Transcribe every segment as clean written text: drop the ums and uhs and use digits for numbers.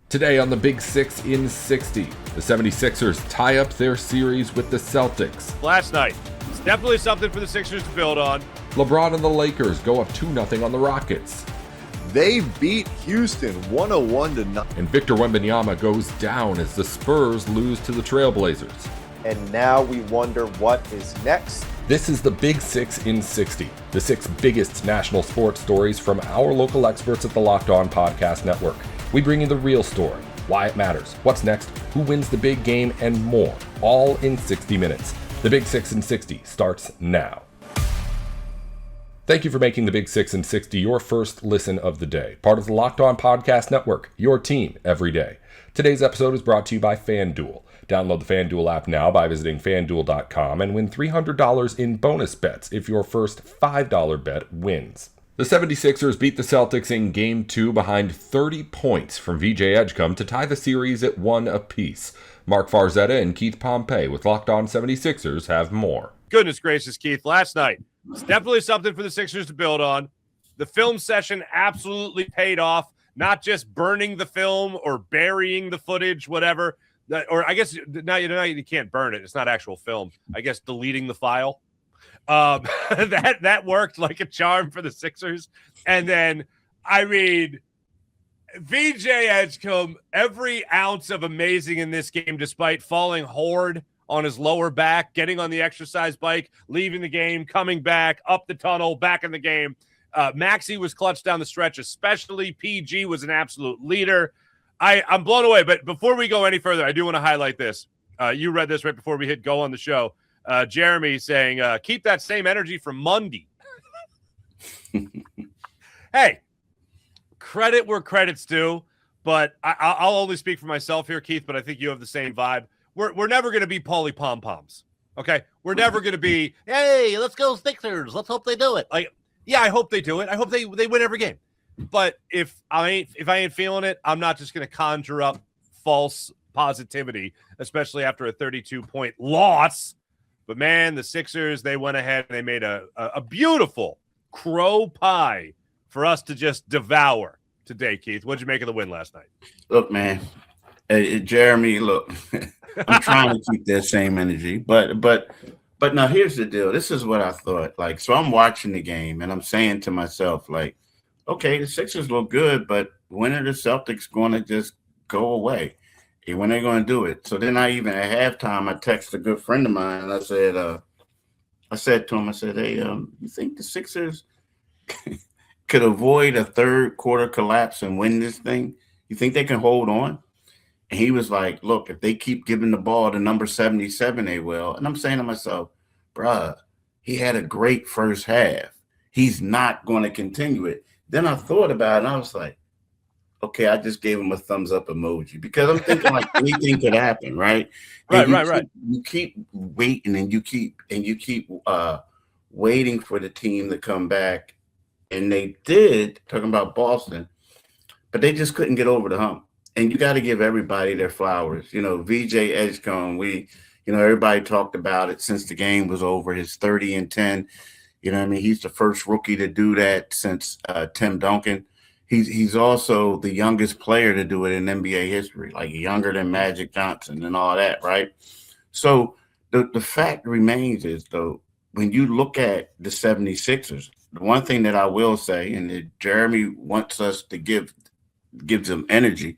Today on the Big Six in 60, the 76ers tie up their series with the Celtics. Last night, it's definitely something for the Sixers to build on. LeBron and the Lakers go up 2-0 on the Rockets. They beat Houston 101-0. And Victor Wembanyama goes down as the Spurs lose to the Trailblazers. And now we wonder what is next. This is the Big Six in 60, the 6 biggest national sports stories from our local experts at the Locked On Podcast Network. We bring you the real story, why it matters, what's next, who wins the big game, and more, all in 60 minutes. The Big Six in 60 starts now. Thank you for making the Big Six in 60 your first listen of the day. Part of the Locked On Podcast Network, your team every day. Today's episode is brought to you by FanDuel. Download the FanDuel app now by visiting FanDuel.com and win $300 in bonus bets if your first $5 bet wins. The 76ers beat the Celtics in Game 2 behind 30 points from VJ Edgecombe to tie the series at 1 apiece. Mark Farzetta and Keith Pompey with Locked On 76ers have more. Goodness gracious, Keith. Last night, it's definitely something for the Sixers to build on. The film session absolutely paid off, not just burning the film or burying the footage, whatever. Or I guess now you can't burn it. It's not actual film. I guess deleting the file. That worked like a charm for the Sixers. And then, I mean, VJ Edgecombe, every ounce of amazing in this game, despite falling hard on his lower back, getting on the exercise bike, leaving the game, coming back, up the tunnel, back in the game. Maxey was clutch down the stretch, especially. PG was an absolute leader. I'm blown away. But before we go any further, I do want to highlight this. You read this right before we hit go on the show. Jeremy saying, keep that same energy from Monday. Hey, credit where credit's due, but I'll only speak for myself here, Keith, but I think you have the same vibe. We're never going to be Paulie Pom-Poms, okay? We're never going to be, hey, let's go Sixers. Let's hope they do it. Like, yeah, I hope they do it. I hope they win every game. But if I ain't feeling it, I'm not just going to conjure up false positivity, especially after a 32-point loss. But, man, the Sixers, they went ahead and they made a beautiful crow pie for us to just devour today, Keith. What'd you make of the win last night? Look, man, Jeremy, look, I'm trying to keep that same energy. But now here's the deal. This is what I thought. Like, so I'm watching the game, and I'm saying to myself, like, okay, the Sixers look good, but when are the Celtics going to just go away? When they're going to do it? So then at halftime, I texted a good friend of mine, and I said to him, hey, you think the Sixers could avoid a third quarter collapse and win this thing? You think they can hold on? And he was like, look, if they keep giving the ball to number 77, they will. And I'm saying to myself, bruh, he had a great first half. He's not going to continue it. Then I thought about it, and I was like, okay, I just gave him a thumbs up emoji because I'm thinking like anything could happen, right? Right. You keep waiting and you keep waiting for the team to come back, and they did. Talking about Boston, but they just couldn't get over the hump. And you got to give everybody their flowers. You know, VJ Edgecombe. Everybody talked about it since the game was over. His 30 and 10. You know what I mean? He's the first rookie to do that since Tim Duncan. He's also the youngest player to do it in NBA history, like younger than Magic Johnson and all that, right? So the fact remains is, though, when you look at the 76ers, the one thing that I will say, and that Jeremy wants us to gives them energy,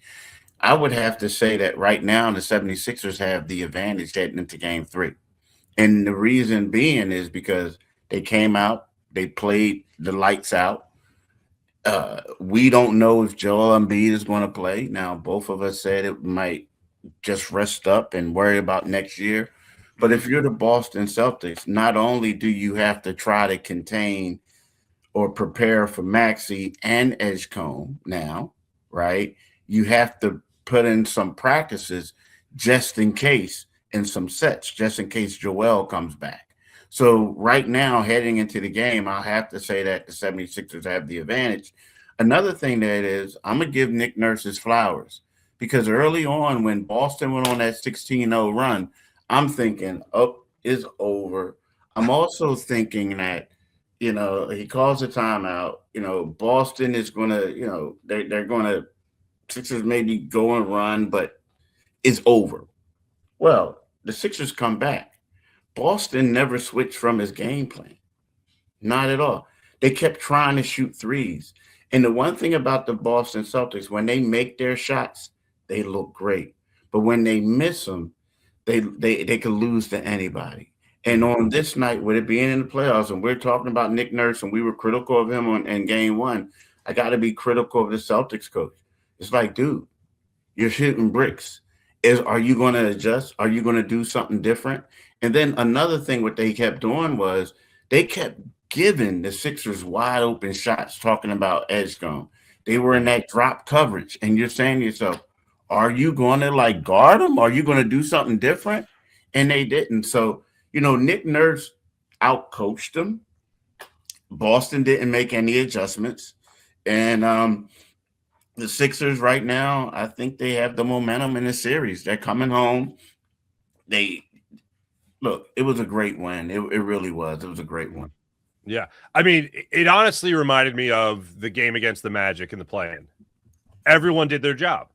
I would have to say that right now the 76ers have the advantage heading into Game 3. And the reason being is because they came out, they played the lights out. We don't know if Joel Embiid is going to play. Now, both of us said it might just rest up and worry about next year. But if you're the Boston Celtics, not only do you have to try to contain or prepare for Maxey and Edgecombe now, right? You have to put in some practices just in case, and some sets just in case Joel comes back. So right now, heading into the game, I'll have to say that the 76ers have the advantage. Another thing that is, I'm going to give Nick Nurse his flowers because early on when Boston went on that 16-0 run, I'm thinking, oh, it's over. I'm also thinking that, he calls a timeout. Boston is going to, they're going to Sixers maybe go and run, but it's over. Well, the Sixers come back. Boston never switched from his game plan. Not at all. They kept trying to shoot threes. And the one thing about the Boston Celtics, when they make their shots, they look great. But when they miss them, they could lose to anybody. And on this night, with it being in the playoffs, and we're talking about Nick Nurse, and we were critical of him in game one, I got to be critical of the Celtics coach. It's like, dude, you're shooting bricks. Are you going to adjust? Are you going to do something different? And then another thing what they kept doing was they kept giving the Sixers wide open shots, talking about Edgecombe. They were in that drop coverage. And you're saying to yourself, are you going to like guard them? Are you going to do something different? And they didn't. So, Nick Nurse outcoached them. Boston didn't make any adjustments. And the Sixers right now, I think they have the momentum in the series. They're coming home. It was a great win. It really was. It was a great one. Yeah. I mean, it honestly reminded me of the game against the Magic in the play-in. Everyone did their job.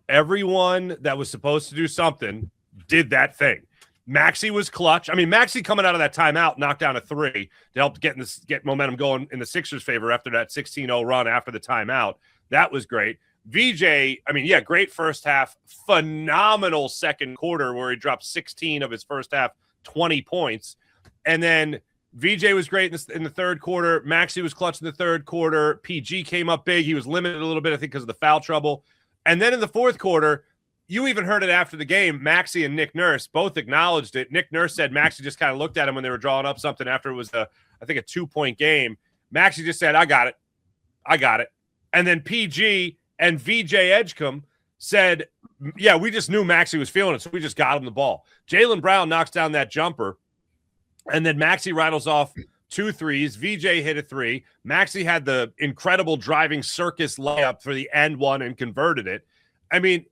Everyone that was supposed to do something did that thing. Maxey was clutch. I mean, Maxey coming out of that timeout knocked down a three to help get momentum going in the Sixers' favor after that 16-0 run after the timeout. That was great. VJ, great first half, phenomenal second quarter where he dropped 16 of his first half, 20 points. And then VJ was great in the third quarter. Maxey was clutch in the third quarter. PG came up big. He was limited a little bit, I think, because of the foul trouble. And then in the fourth quarter, you even heard it after the game. Maxey and Nick Nurse both acknowledged it. Nick Nurse said Maxey just kind of looked at him when they were drawing up something after it was, a 2-point game. Maxey just said, I got it. And then PG and VJ Edgecombe said, yeah, we just knew Maxey was feeling it, so we just got him the ball. Jaylen Brown knocks down that jumper, and then Maxey rattles off 2 threes. VJ hit a 3. Maxey had the incredible driving circus layup for the end one and converted it. I mean,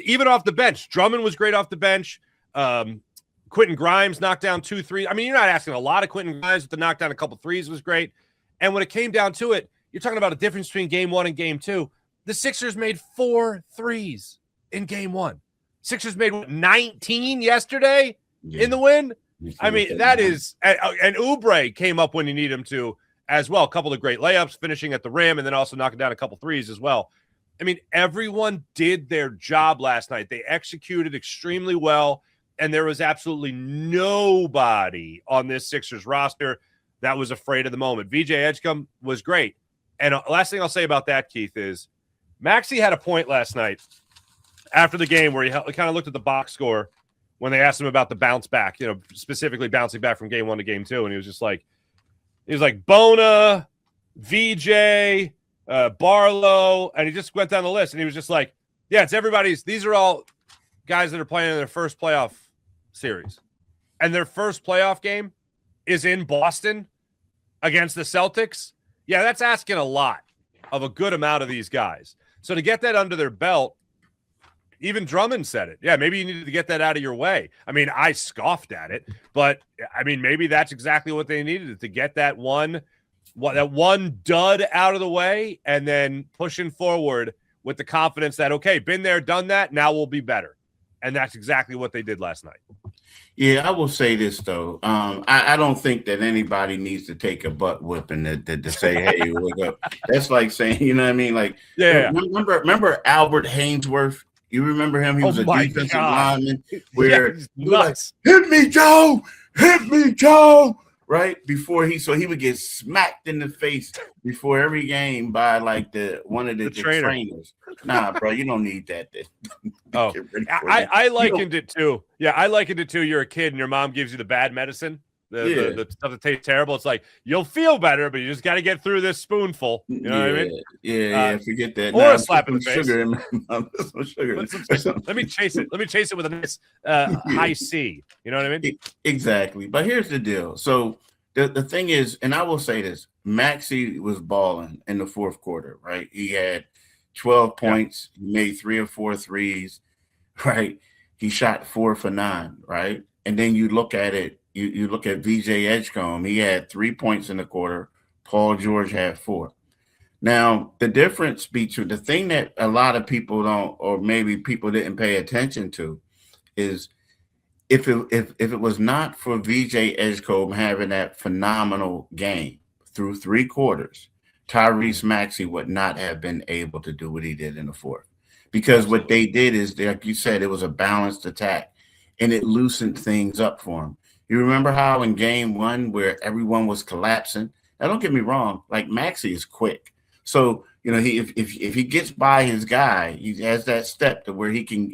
even off the bench, Drummond was great off the bench. Quentin Grimes knocked down 2 threes. I mean, you're not asking a lot of Quentin Grimes, but to knock down a couple threes was great. And when it came down to it, you're talking about a difference between game 1 and game 2. The Sixers made 4 threes in game 1. Sixers made 19 yesterday in the win. I mean, that is – and Oubre came up when you need him to as well. A couple of great layups, finishing at the rim, and then also knocking down a couple threes as well. I mean, everyone did their job last night. They executed extremely well, and there was absolutely nobody on this Sixers roster that was afraid of the moment. VJ Edgecombe was great. And last thing I'll say about that, Keith, is Maxey had a point last night after the game where he kind of looked at the box score when they asked him about the bounce back, specifically bouncing back from game 1 to game 2. And he was like Bona, VJ, Barlow, and he just went down the list. And he was just like, yeah, it's everybody's. These are all guys that are playing in their first playoff series. And their first playoff game is in Boston against the Celtics. Yeah, that's asking a lot of a good amount of these guys. So to get that under their belt, even Drummond said it. Yeah, maybe you needed to get that out of your way. I mean, I scoffed at it, but I mean, maybe that's exactly what they needed to get that one dud out of the way and then pushing forward with the confidence that, okay, been there, done that, now we'll be better. And that's exactly what they did last night. Yeah, I will say this, though. I don't think that anybody needs to take a butt whipping to say, hey, wake up. That's like saying, you know what I mean? Like, yeah. Remember Albert Hainsworth? You remember him? He was a defensive lineman where nuts. Like, hit me, Joe, right? Before he would get smacked in the face before every game by like one of the trainers. Nah, bro, you don't need that. Oh, I likened it to. Yeah, I likened it to you're a kid and your mom gives you the bad medicine, the stuff that tastes terrible. It's like you'll feel better, but you just got to get through this spoonful. You know what I mean? Yeah, forget that. Or a slap in the face. Sugar in some sugar. Let me chase it. Let me chase it with a nice high C. You know what I mean? Exactly. But here's the deal. So the thing is, and I will say this: Maxey was balling in the fourth quarter. Right? He had 12 points. He made 3 or 4 threes. Right? He shot 4 for 9. Right? And then you look at it. You look at VJ Edgecombe. He had 3 points in the quarter. Paul George had 4. Now, the difference between the thing that a lot of people don't, or maybe people didn't pay attention to, is if it was not for VJ Edgecombe having that phenomenal game through 3 quarters, Tyrese Maxey would not have been able to do what he did in the fourth. Because what they did is, like you said, it was a balanced attack, and it loosened things up for him. You remember how in game one where everyone was collapsing? Now, don't get me wrong, like Maxey is quick. So, if he gets by his guy, he has that step to where he can,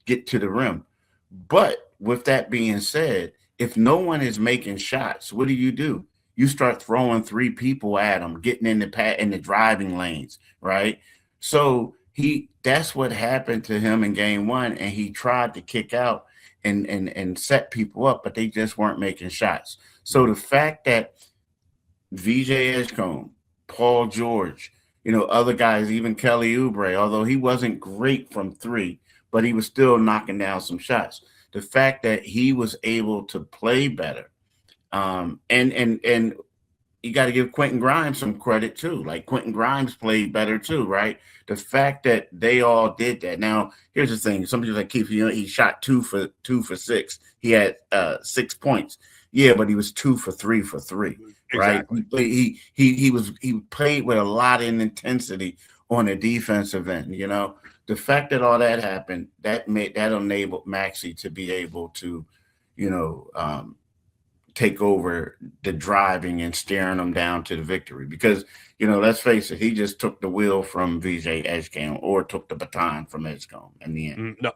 get to the rim. But with that being said, if no one is making shots, what do? You start throwing 3 people at him, getting in the driving lanes, right? So that's what happened to him in game one, and he tried to kick out and set people up, but they just weren't making shots. So the fact that VJ Edgecombe, Paul George, other guys, even Kelly Oubre, although he wasn't great from 3, but he was still knocking down some shots. The fact that he was able to play better, and you got to give Quentin Grimes some credit too. Like Quentin Grimes played better too, right? The fact that they all did that. Now, here's the thing: somebody's like Keith, he shot 2 for 6. He had 6 points. Yeah, but he was 2 for 3 for 3, right? Exactly. He played with a lot of intensity on the defensive end. The fact that all that happened, that enabled Maxey to be able to, take over the driving and steering them down to the victory. Because, let's face it, he just took the wheel from VJ Edgecombe, or took the baton from Edgecombe in the end. No.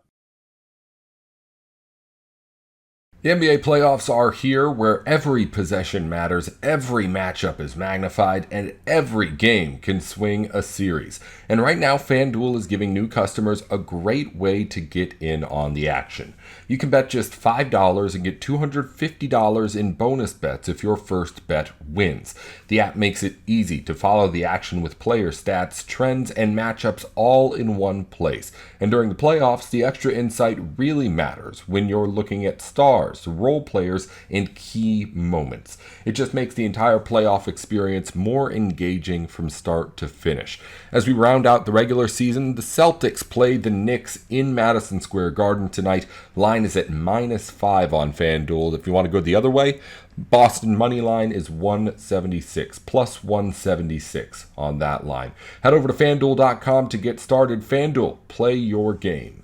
The NBA playoffs are here, where every possession matters, every matchup is magnified, and every game can swing a series. And right now, FanDuel is giving new customers a great way to get in on the action. You can bet just $5 and get $250 in bonus bets if your first bet wins. The app makes it easy to follow the action with player stats, trends, and matchups all in one place. And during the playoffs, the extra insight really matters when you're looking at stars, role players, and key moments. It just makes the entire playoff experience more engaging from start to finish. As we round out the regular season, the Celtics played the Knicks in Madison Square Garden tonight. Line is at -5 on FanDuel. If you want to go the other way, Boston money line is 176, plus 176 on that line. Head over to FanDuel.com to get started. FanDuel, play your game.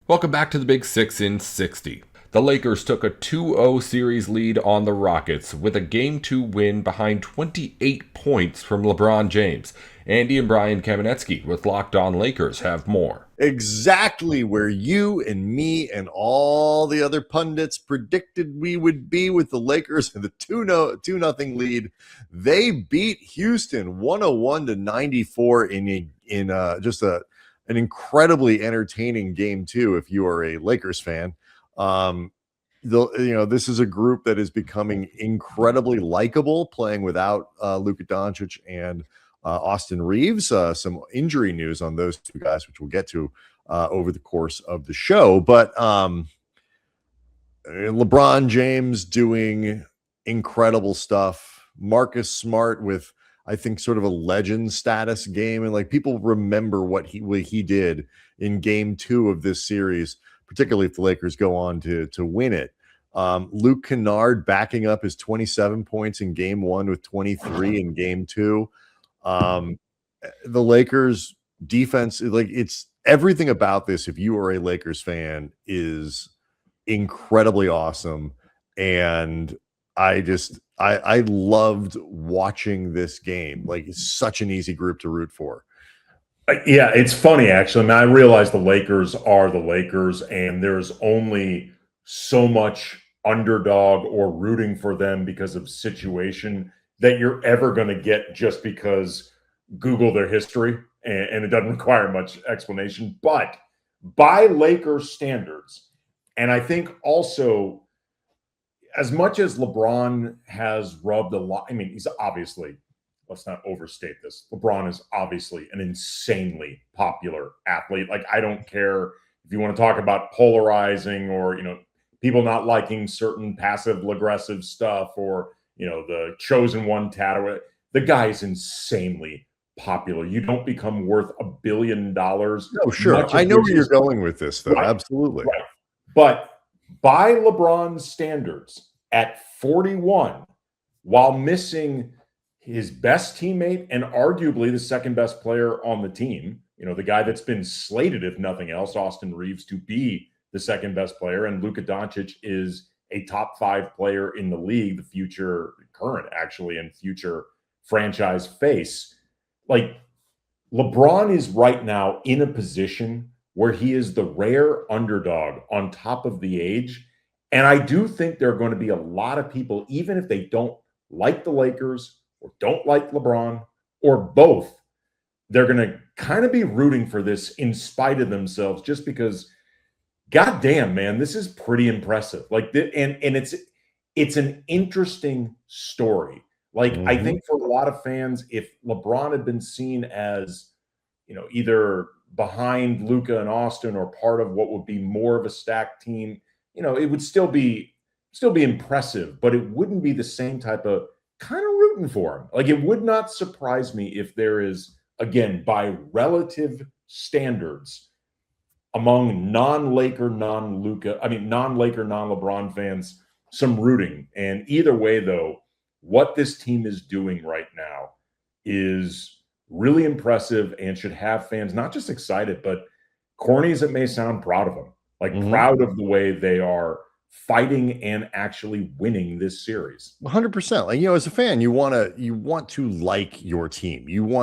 Welcome back to the Big Six in 60. The Lakers took a 2-0 series lead on the Rockets with a Game 2 win behind 28 points from LeBron James. Andy and Brian Kamenetsky with Locked On Lakers have more. Exactly where you and me and all the other pundits predicted we would be with the Lakers in the 2-0 lead. They beat Houston 101-94 in just an incredibly entertaining Game 2 if you are a Lakers fan. This is a group that is becoming incredibly likable, playing without Luka Doncic and Austin Reeves. Some injury news on those two guys, which we'll get to over the course of the show. But LeBron James doing incredible stuff. Marcus Smart with, I think, sort of a legend status game, and like people remember what he did in Game 2 of this series, particularly if the Lakers go on to win it. Luke Kennard backing up his 27 points in Game 1 with 23 in Game 2. The Lakers defense, it's everything about this, if you are a Lakers fan, is incredibly awesome. And I loved watching this game. Like, it's such an easy group to root for. Yeah, it's funny, actually. I mean, I realize the Lakers are the Lakers, and there's only so much underdog or rooting for them because of situation that you're ever going to get just because Google their history, and it doesn't require much explanation. But by Lakers standards, and I think also, as much as LeBron has rubbed a lot, I mean, he's obviously, let's not overstate this, LeBron is obviously an insanely popular athlete. Like, I don't care if you want to talk about polarizing or, people not liking certain passive aggressive stuff, or, the chosen one tattoo. The guy is insanely popular. You don't become worth $1 billion. No, sure. I know where you're going with this, though. Right. Absolutely. Right. But by LeBron's standards, at 41, while missing his best teammate and arguably the second best player on the team, the guy that's been slated, if nothing else, Austin Reeves, to be the second best player, and Luka Doncic is a top 5 player in the league, the future, current actually, and future franchise face. Like, LeBron is right now in a position where he is the rare underdog on top of the age. And I do think there are going to be a lot of people, even if they don't like the Lakers or don't like LeBron or both, they're going to kind of be rooting for this in spite of themselves, just because, goddamn, man, this is pretty impressive. Like, and it's an interesting story. Like, I think for a lot of fans, if LeBron had been seen as, either behind Luka and Austin or part of what would be more of a stacked team, it would still be impressive, but it wouldn't be the same type of kind of rooting for him. Like, it would not surprise me if there is, again, by relative standards, among non-Laker, non-LeBron fans, some rooting. And either way, though, what this team is doing right now is really impressive and should have fans not just excited, but, corny as it may sound, proud of them. Like, proud of the way they are fighting and actually winning this series. 100%. Like, as a fan, you want to like your team. You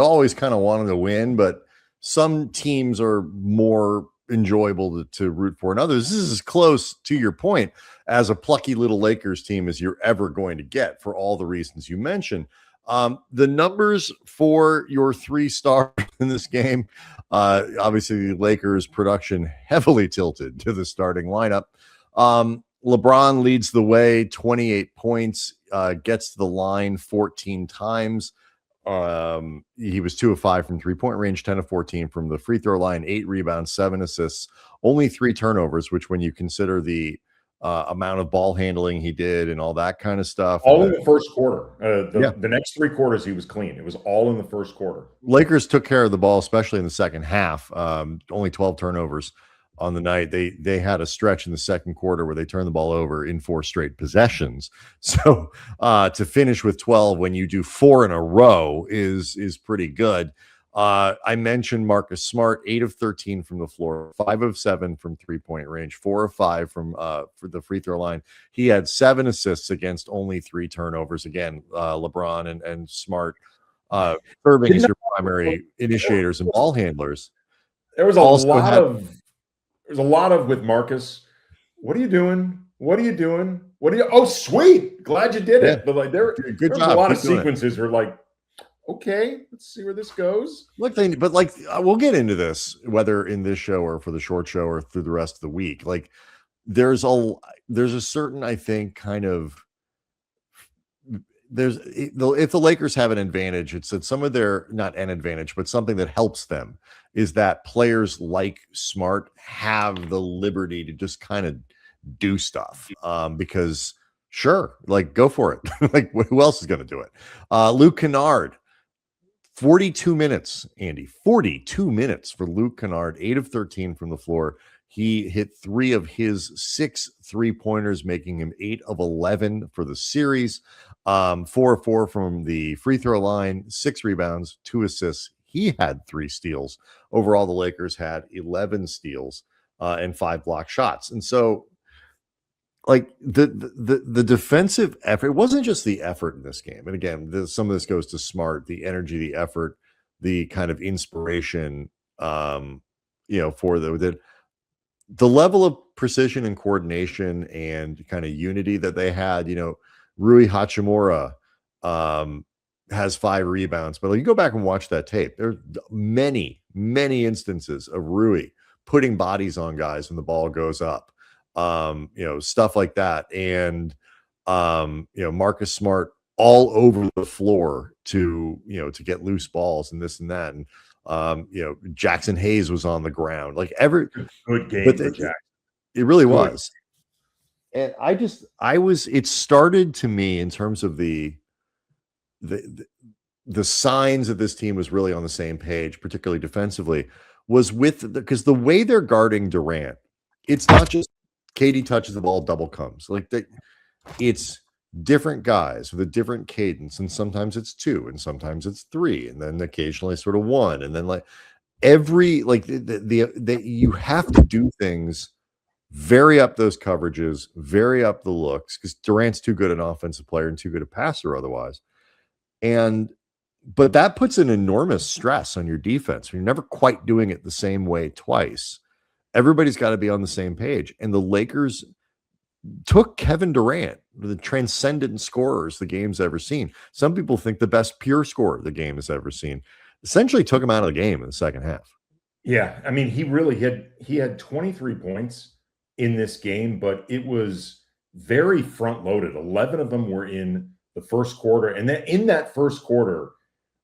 always kind of want them to win, but some teams are more enjoyable to root for than others. This is as close, to your point, as a plucky little Lakers team as you're ever going to get, for all the reasons you mentioned. The numbers for your 3 stars in this game, obviously the Lakers production heavily tilted to the starting lineup. LeBron leads the way, 28 points, gets to the line 14 times. He was 2 of 5 from 3-point range, 10 of 14 from the free throw line, 8 rebounds, 7 assists, only 3 turnovers, which, when you consider the amount of ball handling he did and all that kind of stuff. All in the first quarter. The next 3 quarters, he was clean. It was all in the first quarter. Lakers took care of the ball, especially in the second half. Only 12 turnovers on the night. They had a stretch in the second quarter where they turned the ball over in 4 straight possessions. So to finish with 12 when you do 4 in a row is pretty good. I mentioned Marcus Smart, 8 of 13 from the floor, 5 of 7 from 3-point range, 4 of 5 from for the free throw line. He had 7 assists against only 3 turnovers. Again, LeBron and Smart serving as your primary initiators and ball handlers. There was a lot of with Marcus. What are you doing? Oh, sweet. Glad you did it. But like, there's a lot of sequences where, like, okay, let's see where this goes. Look, but like, we'll get into this, whether in this show or for the short show or through the rest of the week. Like, there's a certain, I think, kind of, if the Lakers have an advantage, it's that some of their, not an advantage, but something that helps them is that players like Smart have the liberty to just kind of do stuff, because sure, like, go for it. Like, who else is going to do it? Luke Kennard, 42 minutes, Andy, 42 minutes for Luke Kennard, 8 of 13 from the floor. He hit 3 of his 6 3-pointers, making him 8 of 11 for the series. 4 of 4 from the free throw line, 6 rebounds, 2 assists. He had 3 steals. Overall, the Lakers had 11 steals and 5 block shots. And so, like, the defensive effort, it wasn't just the effort in this game. And again, some of this goes to Smart, the energy, the effort, the kind of inspiration, for the level of precision and coordination and kind of unity that they had. Rui Hachimura has 5 rebounds, but you go back and watch that tape. There's many, many instances of Rui putting bodies on guys when the ball goes up. Stuff like that. And, Marcus Smart all over the floor to get loose balls and this and that. And, Jackson Hayes was on the ground. Like, good game for Jackson. It really was. And it started to me in terms of the signs that this team was really on the same page, particularly defensively, was because the way they're guarding Durant, it's not just KD touches the ball, double comes. Like it's different guys with a different cadence, and sometimes it's 2, and sometimes it's 3, and then occasionally sort of 1, and then like you have to do things, vary up those coverages, vary up the looks, because Durant's too good an offensive player and too good a passer otherwise. But that puts an enormous stress on your defense. You're never quite doing it the same way twice. Everybody's got to be on the same page. And the Lakers took Kevin Durant, the transcendent scorers the game's ever seen. Some people think the best pure scorer the game has ever seen. Essentially took him out of the game in the second half. Yeah, I mean, he had 23 points in this game, but it was very front loaded. 11 of them were in the first quarter. And then in that first quarter,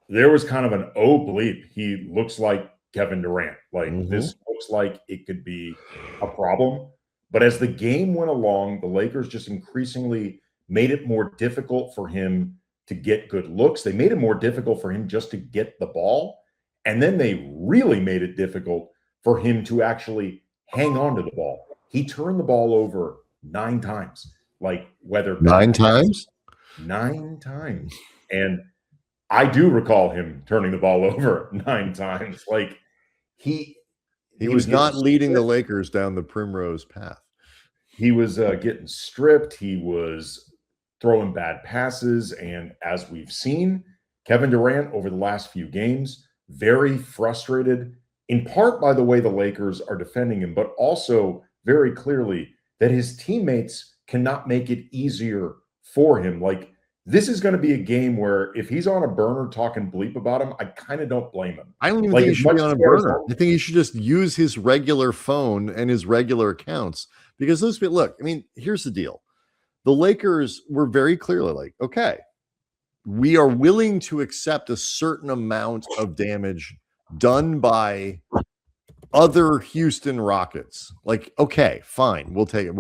there was kind of an bleep. He looks like Kevin Durant. Like this looks like it could be a problem. But as the game went along, the Lakers just increasingly made it more difficult for him to get good looks. They made it more difficult for him just to get the ball. And then they really made it difficult for him to actually hang on to the ball. He turned the ball over 9 times. Like whether 9 times? 9 times. And I do recall him turning the ball over 9 times. Like he was not leading the Lakers down the primrose path. He was getting stripped. He was throwing bad passes. And as we've seen, Kevin Durant over the last few games, very frustrated, in part by the way the Lakers are defending him, but also very clearly that his teammates cannot make it easier for him. Like, this is going to be a game where if he's on a burner talking bleep about him, I kind of don't blame him. I don't even think he should be on a burner. I think he should just use his regular phone and his regular accounts, because those people, look, I mean, here's the deal. The Lakers were very clearly like, okay, we are willing to accept a certain amount of damage done by other Houston Rockets. Like, okay, fine, we'll take it.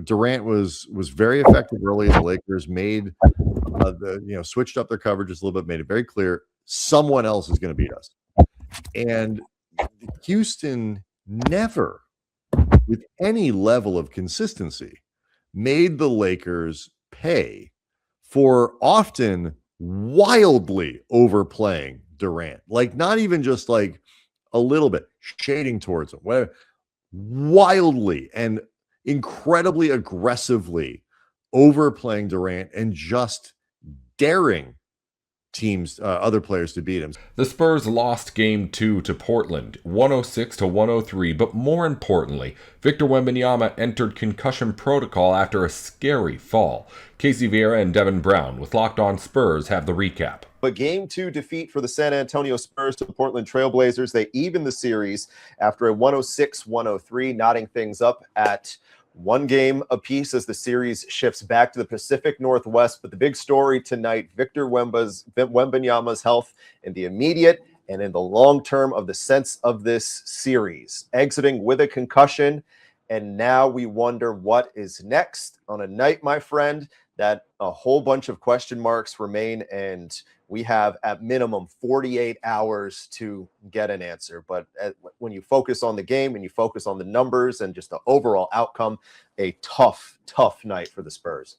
Durant was very effective early. The Lakers made switched up their coverages a little bit, made it very clear someone else is going to beat us. And Houston never, with any level of consistency, made the Lakers pay for often wildly overplaying Durant. Like, not even just like a little bit, shading towards him, whatever, wildly and incredibly aggressively overplaying Durant and just daring teams, other players, to beat him. The Spurs lost Game 2 to Portland, 106-103, but more importantly, Victor Wembanyama entered concussion protocol after a scary fall. Casey Vieira and Devin Brown with Locked On Spurs have the recap. But Game 2 defeat for the San Antonio Spurs to the Portland Trail Blazers. They evened the series after a 106-103, knotting things up at 1 game apiece as the series shifts back to the Pacific Northwest. But the big story tonight, Victor Wembanyama's health in the immediate and in the long term of the sense of this series. Exiting with a concussion, and now we wonder what is next on a night, my friend, that a whole bunch of question marks remain, and we have at minimum 48 hours to get an answer. But when you focus on the game and you focus on the numbers and just the overall outcome, a tough night for the Spurs.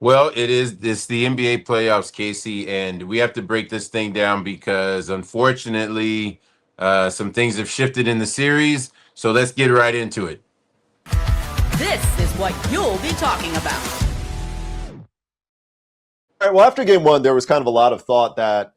Well, it's the NBA playoffs, Casey, and we have to break this thing down because unfortunately some things have shifted in the series. So let's get right into it. This is what you'll be talking about. All right, well, after Game 1, there was kind of a lot of thought that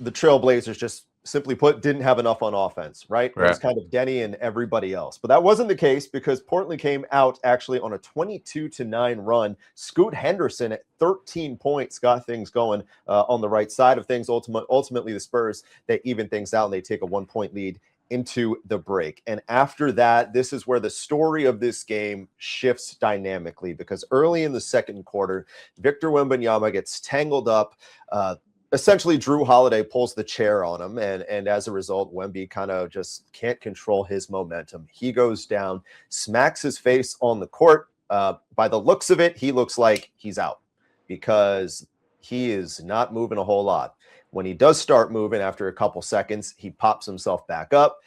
the Trailblazers, just simply put, didn't have enough on offense, right? It was kind of Denny and everybody else. But that wasn't the case, because Portland came out actually on a 22-9 run. Scoot Henderson at 13 points got things going on the right side of things. Ultimately, the Spurs, they even things out and they take a 1-point lead into the break. And after that, this is where the story of this game shifts dynamically, because early in the second quarter, Victor Wembanyama gets tangled up. Essentially, Drew Holiday pulls the chair on him, and as a result, Wemby kind of just can't control his momentum. He goes down, smacks his face on the court, By the looks of it, he looks like he's out because he is not moving a whole lot. When he does start moving after a couple seconds, he pops himself back up.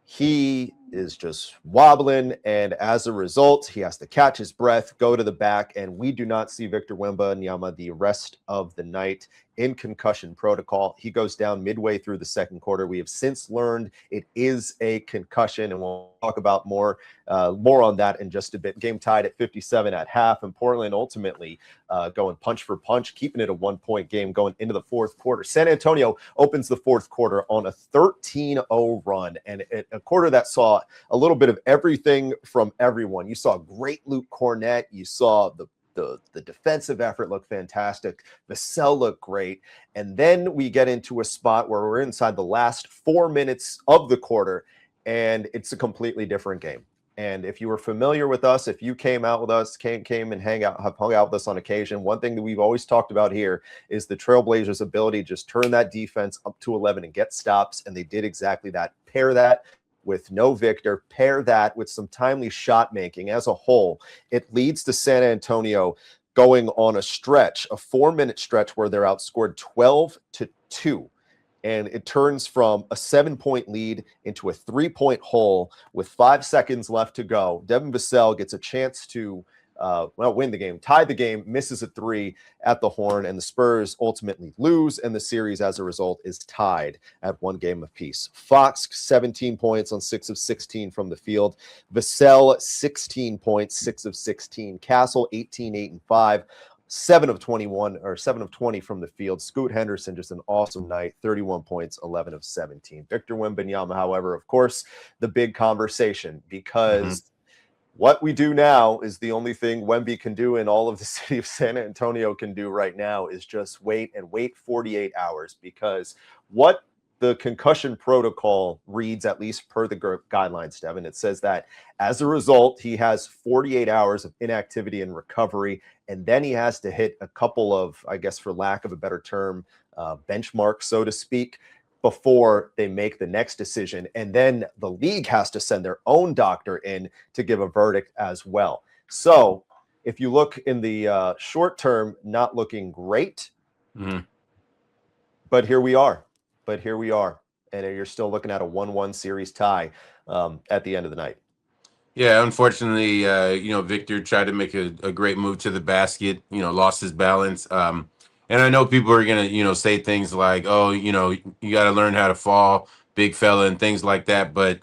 He is just wobbling, and as a result, he has to catch his breath, go to the back, and we do not see Victor Wembanyama the rest of the night in concussion protocol. He goes down midway through the second quarter. We have since learned it is a concussion, and we'll talk about more on that in just a bit. Game tied at 57 at half, and Portland ultimately going punch for punch, keeping it a 1-point game going into the fourth quarter. San Antonio opens the fourth quarter on a 13-0 run, and a quarter that saw a little bit of everything from everyone. You saw great Luke Cornett. You saw the defensive effort look fantastic. Vassell looked great. And then we get into a spot where we're inside the last 4 minutes of the quarter, and it's a completely different game. And if you were familiar with us, if you came out with us, came and hung out with us on occasion, one thing that we've always talked about here is the Trailblazers' ability to just turn that defense up to 11 and get stops, and they did exactly that. Pair that with no Victor, pair that with some timely shot making. As a whole, it leads to San Antonio going on a stretch, a 4-minute stretch where they're outscored 12-2. And it turns from a 7-point lead into a 3-point hole with 5 seconds left to go. Devin Vassell gets a chance to win the game, tie the game, misses a 3 at the horn, and the Spurs ultimately lose, and the series as a result is tied at 1 game apiece. Fox, 17 points on 6 of 16 from the field. Vassell, 16 points, 6 of 16. Castle, 18, 8 and 5. 7 of 20 from the field. Scoot Henderson, just an awesome night, 31 points, 11 of 17. Victor Wembanyama, however, of course, the big conversation, because what we do now is the only thing Wemby can do, and all of the city of San Antonio can do right now is just wait 48 hours, because what the concussion protocol reads, at least per the guidelines, Devin, it says that as a result, he has 48 hours of inactivity and recovery, and then he has to hit a couple of, I guess, for lack of a better term, benchmarks, so to speak, before they make the next decision. And then the league has to send their own doctor in to give a verdict as well. So if you look in the short term, not looking great, but here we are. And you're still looking at a 1-1 series tie at the end of the night. Yeah, unfortunately, Victor tried to make a great move to the basket, lost his balance. And I know people are going to, say things like, oh, you got to learn how to fall, big fella, and things like that. But,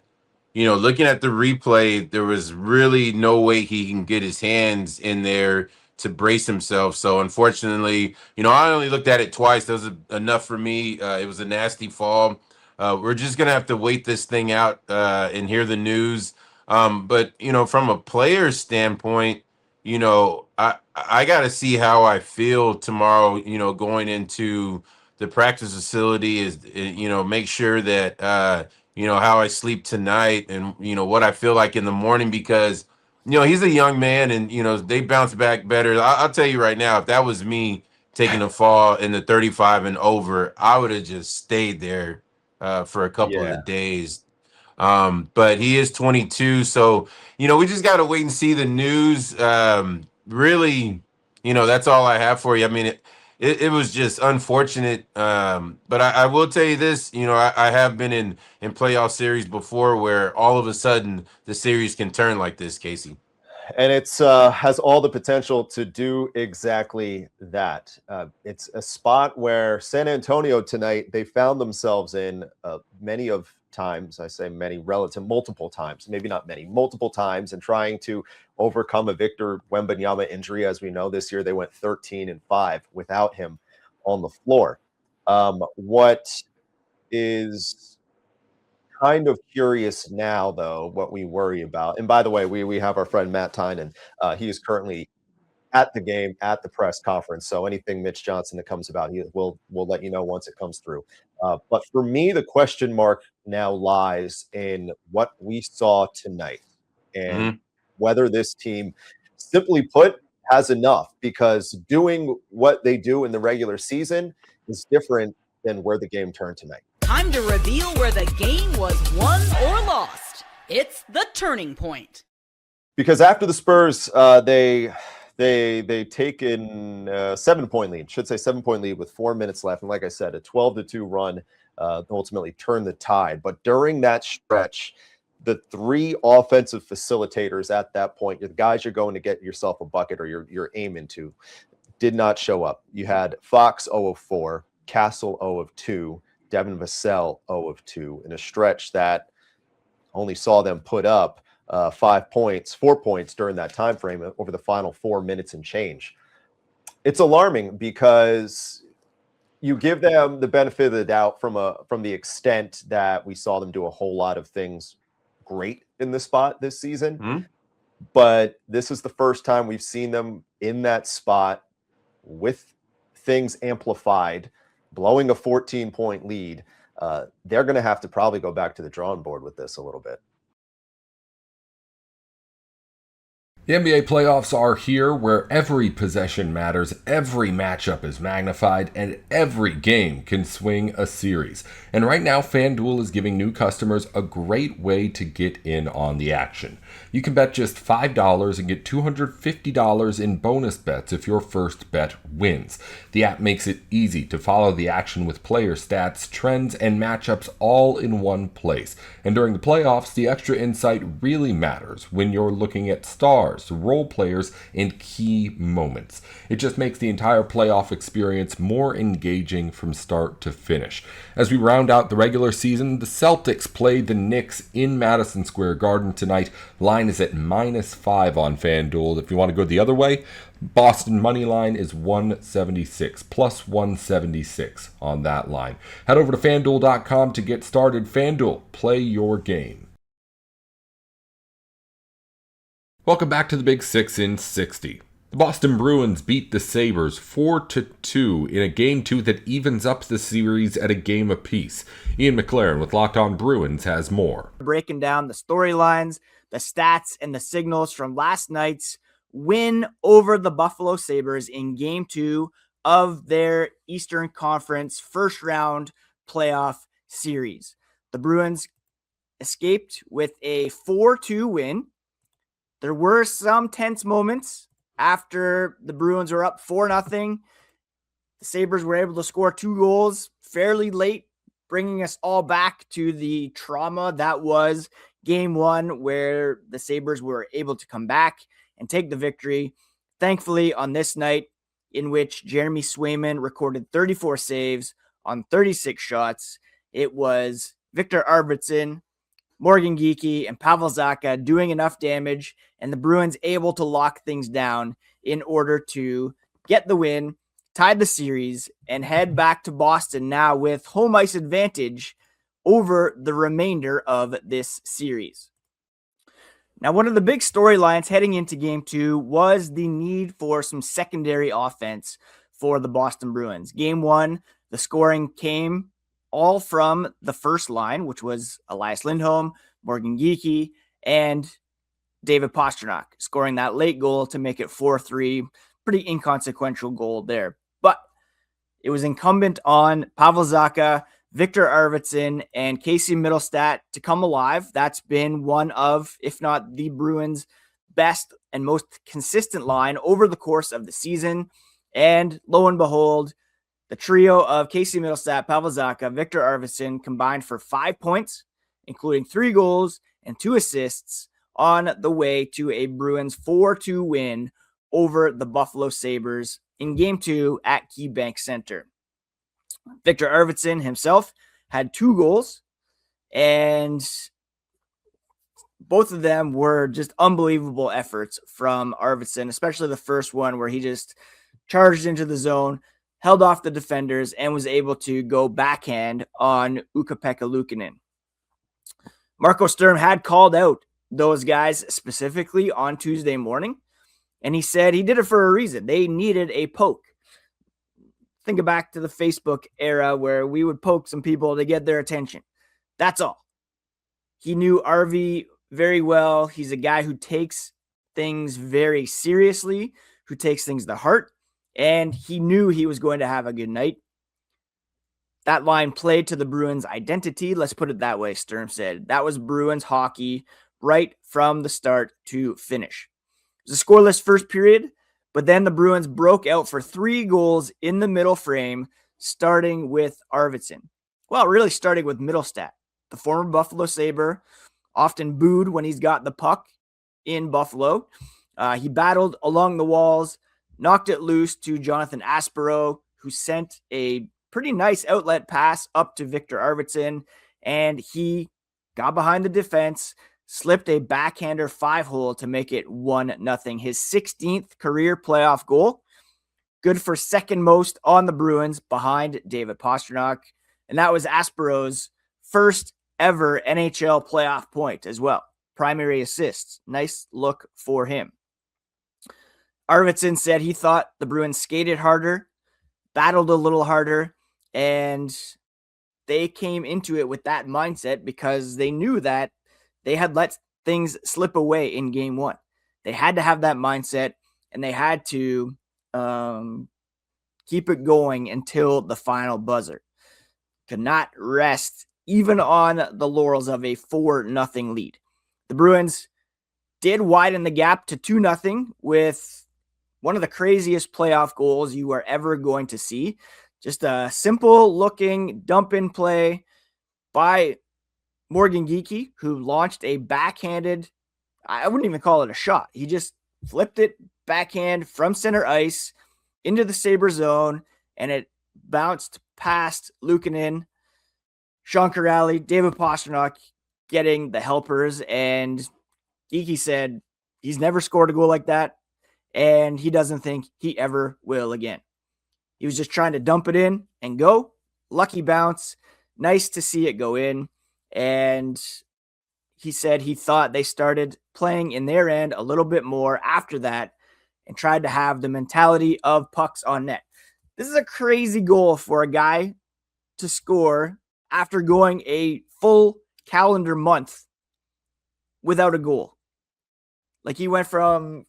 looking at the replay, there was really no way he can get his hands in there to brace himself. So, unfortunately, I only looked at it twice. That was enough for me. It was a nasty fall. We're just going to have to wait this thing out and hear the news. But, from a player's standpoint, I got to see how I feel tomorrow, going into the practice facility is, make sure that, how I sleep tonight and, what I feel like in the morning, because, he's a young man and, they bounce back better. I'll tell you right now, if that was me taking a fall in the 35 and over, I would have just stayed there for a couple of days. But he is 22. So, we just got to wait and see the news. Really, that's all I have for you. I mean, it was just unfortunate. But I will tell you this, I have been in playoff series before where all of a sudden the series can turn like this, Casey. And it's has all the potential to do exactly that. It's a spot where San Antonio tonight, they found themselves in many of times, I say many, multiple times, maybe not many, multiple times, and trying to overcome a Victor Wembanyama injury. As we know, this year they went 13-5 without him on the floor. What is kind of curious now, though, what we worry about, and by the way, we have our friend Matt Tynan. He is currently at the game, at the press conference. So anything Mitch Johnson that comes about, we'll let you know once it comes through. But for me, the question mark now lies in what we saw tonight and whether this team, simply put, has enough, because doing what they do in the regular season is different than where the game turned tonight. Time to reveal where the game was won or lost. It's the turning point. Because after the Spurs, they take in 7-point lead, should say 7-point lead with 4 minutes left. And like I said, a 12-2 run ultimately turned the tide. But during that stretch, the three offensive facilitators at that point, the guys you're going to get yourself a bucket or you're aiming to, did not show up. You had Fox 0 of 4, Castle 0 of 2, Devin Vassell 0 of 2 in a stretch that only saw them put up 4 points during that time frame over the final 4 minutes and change. It's alarming because you give them the benefit of the doubt from the extent that we saw them do a whole lot of things great in the spot this season. Mm-hmm. But this is the first time we've seen them in that spot with things amplified, blowing a 14-point lead. They're going to have to probably go back to the drawing board with this a little bit. The NBA playoffs are here, where every possession matters, every matchup is magnified, and every game can swing a series. And right now, FanDuel is giving new customers a great way to get in on the action. You can bet just $5 and get $250 in bonus bets if your first bet wins. The app makes it easy to follow the action with player stats, trends, and matchups all in one place. And during the playoffs, the extra insight really matters when you're looking at stars, role players, and key moments. It just makes the entire playoff experience more engaging from start to finish. As we round out the regular season, the Celtics play the Knicks in Madison Square Garden tonight. Line is at -5 on FanDuel. If you want to go the other way, Boston money line is 176, plus 176 on that line. Head over to FanDuel.com to get started. FanDuel, play your game. Welcome back to the Big Six in 60. The Boston Bruins beat the Sabres 4-2 in a Game 2 that evens up the series at a game apiece. Ian McLaren with Locked On Bruins has more. Breaking down the storylines, the stats, and the signals from last night's win over the Buffalo Sabres in Game 2 of their Eastern Conference first-round playoff series. The Bruins escaped with a 4-2 win. There were some tense moments after the Bruins were up 4-0. The Sabres were able to score 2 goals fairly late, bringing us all back to the trauma that was Game 1, where the Sabres were able to come back and take the victory. Thankfully, on this night, in which Jeremy Swayman recorded 34 saves on 36 shots, it was Victor Arvidsson, Morgan Geekie, and Pavel Zacha doing enough damage, and the Bruins able to lock things down in order to get the win, tie the series, and head back to Boston now with home ice advantage over the remainder of this series. Now, one of the big storylines heading into Game 2 was the need for some secondary offense for the Boston Bruins. Game 1, the scoring came all from the first line, which was Elias Lindholm, Morgan Geekie, and David Pastrnak, scoring that late goal to make it 4-3. Pretty inconsequential goal there. But it was incumbent on Pavel Zacha, Victor Arvidsson, and Casey Middlestat to come alive. That's been one of, if not the Bruins' best and most consistent line over the course of the season. And lo and behold, the trio of Casey Middlestat, Pavel Zacha, Victor Arvidsson combined for 5 points, including 3 goals and 2 assists on the way to a Bruins 4-2 win over the Buffalo Sabres in Game 2 at KeyBank Center. Victor Arvidsson himself had 2 goals, and both of them were just unbelievable efforts from Arvidsson, especially the first one where he just charged into the zone, held off the defenders, and was able to go backhand on Ukko-Pekka Luukkonen. Marco Sturm had called out those guys specifically on Tuesday morning, and he said he did it for a reason. They needed a poke. Think back to the Facebook era where we would poke some people to get their attention. That's all. He knew RV very well. He's a guy who takes things very seriously, who takes things to heart, and he knew he was going to have a good night. That line played to the Bruins' identity. Let's put it that way, Sturm said. That was Bruins hockey right from the start to finish. It was a scoreless first period, but then the Bruins broke out for 3 goals in the middle frame, starting with Arvidsson. Well, really starting with Middlestat, the former Buffalo Sabre, often booed when he's got the puck in Buffalo. He battled along the walls, knocked it loose to Jonathan Aspero, who sent a pretty nice outlet pass up to Victor Arvidsson, and he got behind the defense, slipped a backhander 5-hole to make it 1-0. His 16th career playoff goal. Good for second most on the Bruins behind David Pastrnak. And that was Aspero's first ever NHL playoff point as well. Primary assists. Nice look for him. Arvidsson said he thought the Bruins skated harder, battled a little harder, and they came into it with that mindset because they knew that they had let things slip away in game 1. They had to have that mindset, and they had to keep it going until the final buzzer. Could not rest even on the laurels of a 4-0 lead. The Bruins did widen the gap to 2-0 with one of the craziest playoff goals you are ever going to see. Just a simple looking dump in play by Morgan Geekie, who launched a backhanded, I wouldn't even call it a shot. He just flipped it backhand from center ice into the Sabre zone, and it bounced past Luukkonen, Sean Kuraly, David Pastrnak getting the helpers, and Geekie said he's never scored a goal like that, and he doesn't think he ever will again. He was just trying to dump it in and go. Lucky bounce. Nice to see it go in. And he said he thought they started playing in their end a little bit more after that and tried to have the mentality of pucks on net. This is a crazy goal for a guy to score after going a full calendar month without a goal. Like, he went from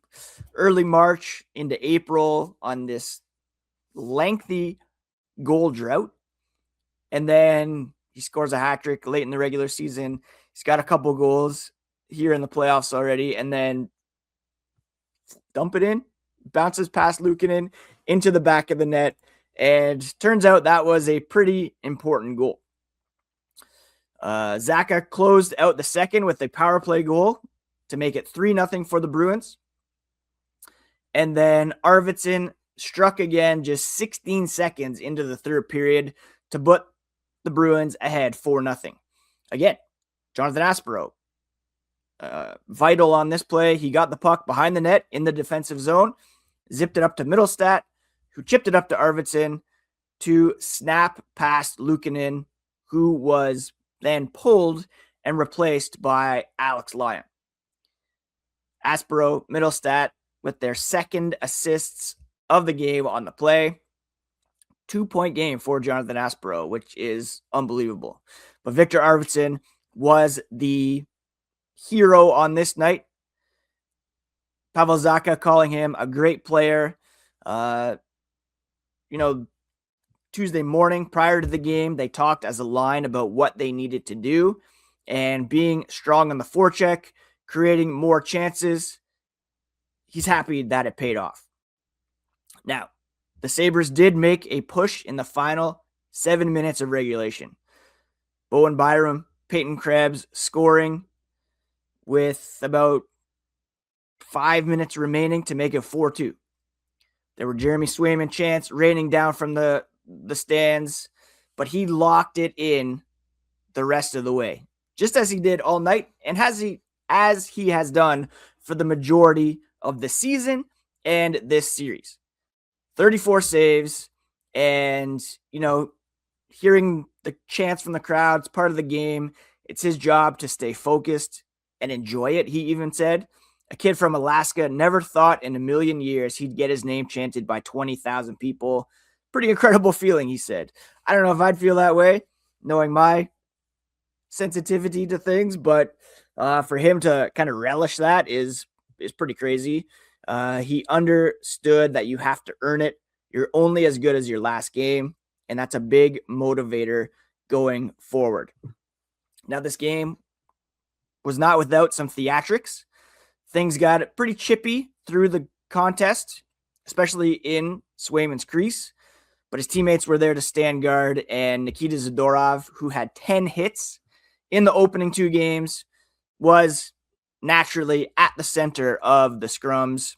early March into April on this lengthy goal drought, and then he scores a hat trick late in the regular season. He's got a couple goals here in the playoffs already, and then dump it in, bounces past Luukkonen into the back of the net, and turns out that was a pretty important goal. Zacha closed out the second with a power play goal to make it 3-0 for the Bruins. And then Arvidsson struck again just 16 seconds into the third period to put the Bruins ahead 4-0. Again, Jonathan Aspero, vital on this play. He got the puck behind the net in the defensive zone, zipped it up to Middlestat, who chipped it up to Arvidsson to snap past Luukkonen, who was then pulled and replaced by Alex Lyon. Aspero, Middlestat with their second assists of the game on the play. 2-point game for Jonathan Aspero, which is unbelievable. But Victor Arvidsson was the hero on this night. Pavel Zacha calling him a great player. Tuesday morning prior to the game, they talked as a line about what they needed to do and being strong on the forecheck, creating more chances. He's happy that it paid off. Now, the Sabres did make a push in the final 7 minutes of regulation. Bowen Byram, Peyton Krebs scoring with about 5 minutes remaining to make it 4-2. There were Jeremy Swayman chants raining down from the stands, but he locked it in the rest of the way, just as he did all night and as he has done for the majority of the season and this series. 34 saves, and, hearing the chants from the crowd's part of the game. It's his job to stay focused and enjoy it, he even said. A kid from Alaska never thought in a million years he'd get his name chanted by 20,000 people. Pretty incredible feeling, he said. I don't know if I'd feel that way, knowing my sensitivity to things, but for him to kind of relish that is pretty crazy. He understood that you have to earn it. You're only as good as your last game, and that's a big motivator going forward. Now, this game was not without some theatrics. Things got pretty chippy through the contest, especially in Swayman's crease, but his teammates were there to stand guard, and Nikita Zadorov, who had 10 hits in the opening 2 games, was naturally at the center of the scrums.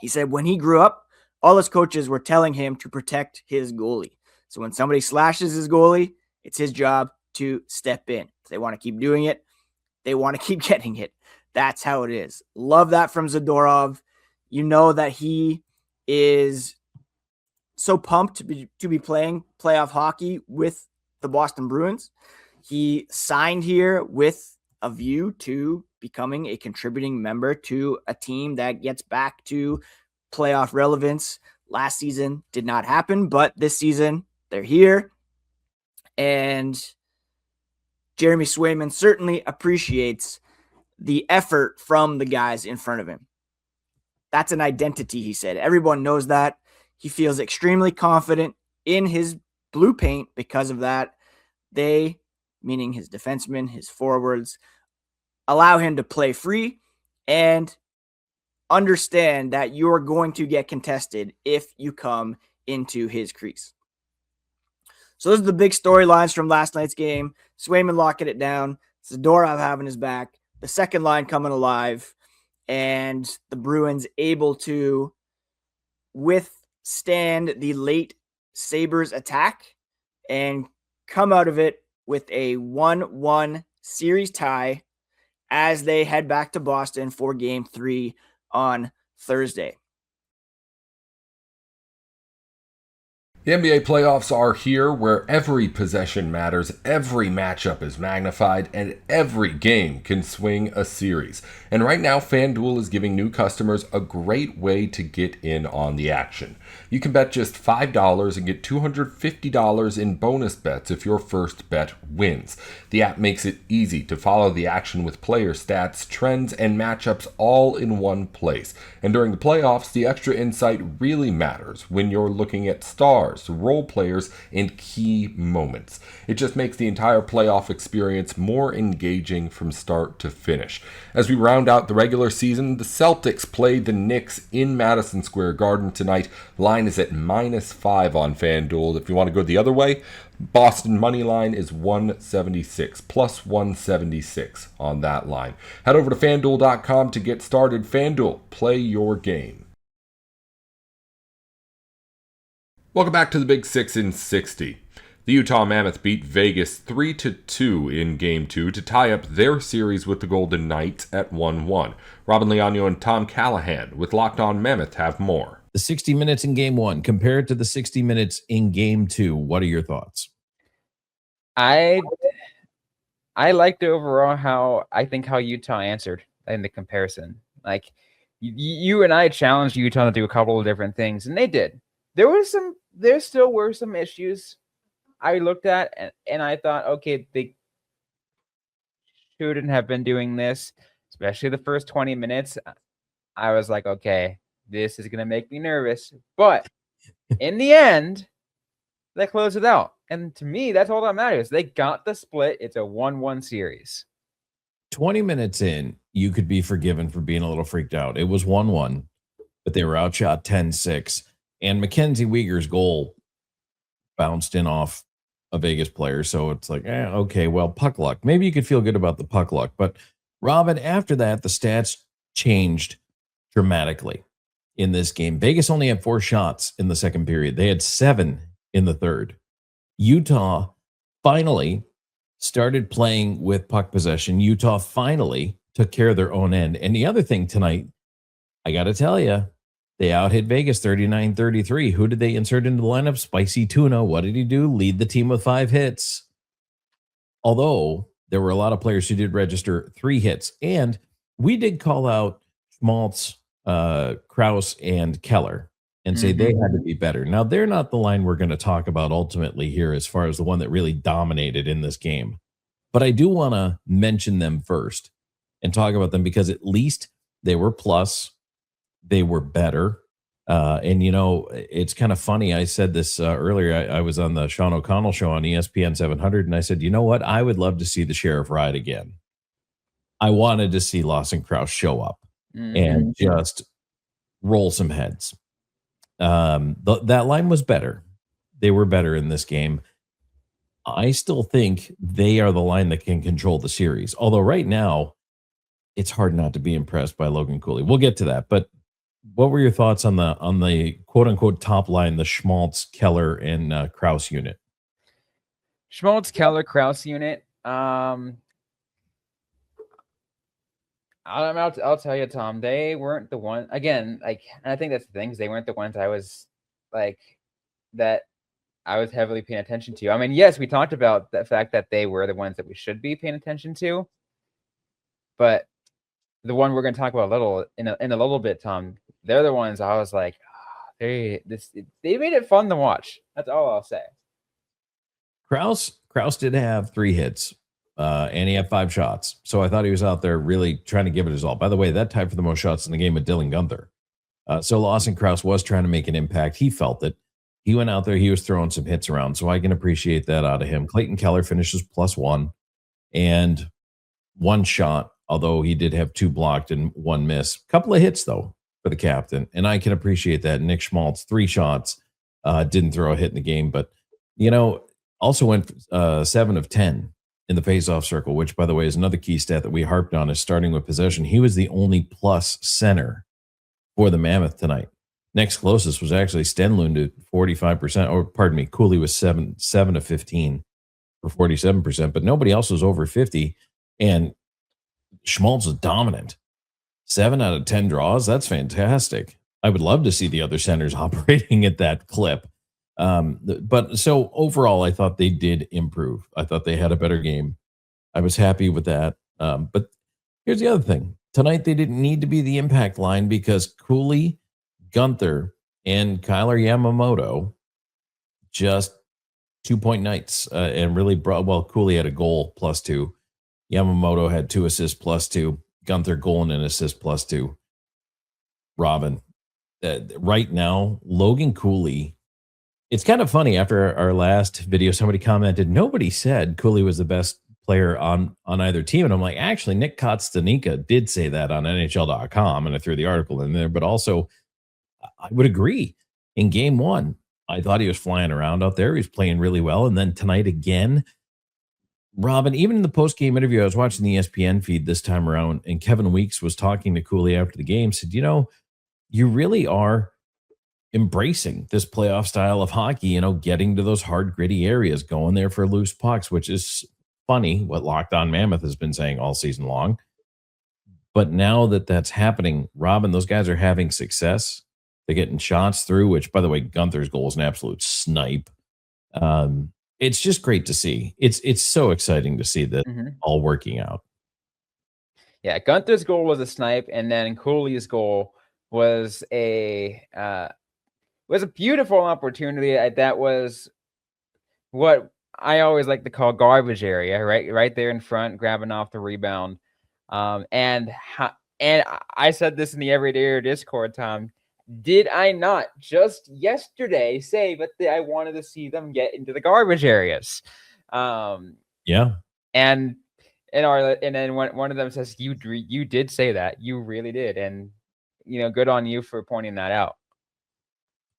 He said when he grew up, all his coaches were telling him to protect his goalie. So when somebody slashes his goalie, it's his job to step in. If they want to keep doing it, they want to keep getting it. That's how it is. Love that from Zadorov. You know that he is so pumped to be playing playoff hockey with the Boston Bruins. He signed here with a view to becoming a contributing member to a team that gets back to playoff relevance. Last season did not happen, but this season they're here. And Jeremy Swayman certainly appreciates the effort from the guys in front of him. That's an identity, he said. Everyone knows that. He feels extremely confident in his blue paint because of that. They, meaning his defensemen, his forwards, allow him to play free and understand that you're going to get contested if you come into his crease. So those are the big storylines from last night's game. Swayman locking it down. Zadorov having his back. The second line coming alive. And the Bruins able to withstand the late Sabres attack and come out of it with a 1-1 series tie as they head back to Boston for Game 3 on Thursday. The NBA playoffs are here, where every possession matters, every matchup is magnified, and every game can swing a series. And right now, FanDuel is giving new customers a great way to get in on the action. You can bet just $5 and get $250 in bonus bets if your first bet wins. The app makes it easy to follow the action with player stats, trends, and matchups all in one place. And during the playoffs, the extra insight really matters when you're looking at stars, role players, and key moments. It just makes the entire playoff experience more engaging from start to finish. As we round out the regular season, the Celtics play the Knicks in Madison Square Garden tonight. Line is at -5 on FanDuel. If you want to go the other way, Boston money line is 176, plus 176 on that line. Head over to FanDuel.com to get started. FanDuel, play your game. Welcome back to the Big 6 in 60. The Utah Mammoth beat Vegas 3-2 in Game 2 to tie up their series with the Golden Knights at 1-1. Robin Leano and Tom Callahan with Locked On Mammoth have more. The 60 minutes in Game 1 compared to the 60 minutes in Game 2. What are your thoughts? I liked overall how Utah answered in the comparison. Like you and I challenged Utah to do a couple of different things, and they did. There still were some issues I looked at, and I thought, okay, they shouldn't have been doing this, especially the first 20 minutes. I was like, okay, this is going to make me nervous. But in the end, they closed it out. And to me, that's all that matters. They got the split. It's a 1-1 series. 20 minutes in, you could be forgiven for being a little freaked out. It was 1-1, but they were outshot 10-6. And Mackenzie Weegar's goal bounced in off a Vegas player. So it's like, okay, well, puck luck. Maybe you could feel good about the puck luck. But Robin, after that, the stats changed dramatically in this game. Vegas only had 4 shots in the second period. They had 7 in the third. Utah finally started playing with puck possession. Utah finally took care of their own end. And the other thing tonight, I got to tell you, they out-hit Vegas 39-33. Who did they insert into the lineup? Spicy Tuna. What did he do? Lead the team with 5 hits. Although there were a lot of players who did register 3 hits. And we did call out Schmaltz, Krause, and Keller and say they had to be better. Now, they're not the line we're going to talk about ultimately here as far as the one that really dominated in this game. But I do want to mention them first and talk about them because at least they were plus. They were better. And, you know, it's kind of funny. I said this earlier. I was on the Sean O'Connell show on ESPN 700, and I said, you know what? I would love to see the Sheriff ride again. I wanted to see Lawson Krause show up and just roll some heads. That line was better. They were better in this game. I still think they are the line that can control the series. Although right now, it's hard not to be impressed by Logan Cooley. We'll get to that. But what were your thoughts on the quote unquote top line, the Schmaltz, Keller, and Krause unit? Schmaltz, Keller, Krause unit. I'll tell you, Tom, they weren't the one. Again, like, and I think that's the thing. They weren't the ones I was like that I was heavily paying attention to. I mean, yes, we talked about the fact that they were the ones that we should be paying attention to, but the one we're going to talk about in a little bit, Tom, they're the ones I was like, they made it fun to watch. That's all I'll say. Krause did have 3 hits, and he had 5 shots. So I thought he was out there really trying to give it his all. By the way, that tied for the most shots in the game with Dylan Gunther. So Lawson Krause was trying to make an impact. He felt it. He went out there. He was throwing some hits around, so I can appreciate that out of him. Clayton Keller finishes +1 and 1 shot, although he did have 2 blocked and 1 miss. Couple of hits, though, for the captain, and I can appreciate that. Nick Schmaltz, 3 shots, didn't throw a hit in the game, but, also went 7 of 10 in the faceoff circle, which, by the way, is another key stat that we harped on, is starting with possession. He was the only plus center for the Mammoth tonight. Next closest was actually Stenlund at 45%, or pardon me, Cooley was 7 of 15 for 47%, but nobody else was over 50, and Schmaltz was dominant. 7 out of 10 draws, that's fantastic. I would love to see the other centers operating at that clip. But so overall, I thought they did improve. I thought they had a better game. I was happy with that. But here's the other thing. Tonight, they didn't need to be the impact line because Cooley, Gunther, and Kyler Yamamoto just 2-point nights and really brought. Well, Cooley had a goal +2. Yamamoto had 2 assists +2. Gunther goal and an assist +2. Robin, right now, Logan Cooley. It's kind of funny. After our last video, somebody commented, nobody said Cooley was the best player on either team. And I'm like, actually, Nick Kostanika did say that on NHL.com, and I threw the article in there. But also, I would agree. In game 1, I thought he was flying around out there. He was playing really well. And then tonight again, Robin, even in the post-game interview, I was watching the ESPN feed this time around, and Kevin Weeks was talking to Cooley after the game, said, you really are embracing this playoff style of hockey, getting to those hard, gritty areas, going there for loose pucks, which is funny, what Locked On Mammoth has been saying all season long. But now that that's happening, Robin, those guys are having success. They're getting shots through, which, by the way, Gunther's goal is an absolute snipe. It's just great to see. It's so exciting to see that all working out. Yeah, Gunther's goal was a snipe, and then Cooley's goal was a beautiful opportunity. That was what I always like to call garbage area, right there in front, grabbing off the rebound. And I said this in the Everyday Discord, Tom. Did I not just yesterday say that I wanted to see them get into the garbage areas? Yeah. And then one of them says, you did say that. You really did. And, good on you for pointing that out.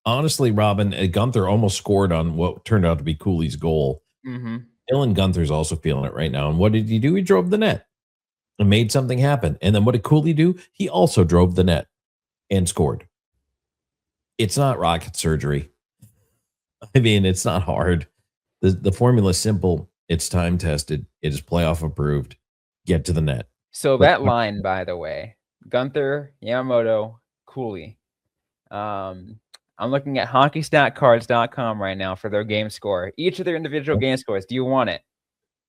Honestly, Robin, Gunther almost scored on what turned out to be Cooley's goal. Dylan Gunther's also feeling it right now. And what did he do? He drove the net and made something happen. And then what did Cooley do? He also drove the net and scored. It's not rocket surgery. I mean, it's not hard. The formula is simple. It's time tested. It is playoff approved. Get to the net. So that line, by the way, Gunther, Yamamoto, Cooley. I'm looking at hockeystatcards.com right now for their game score. Each of their individual game scores. Do you want it?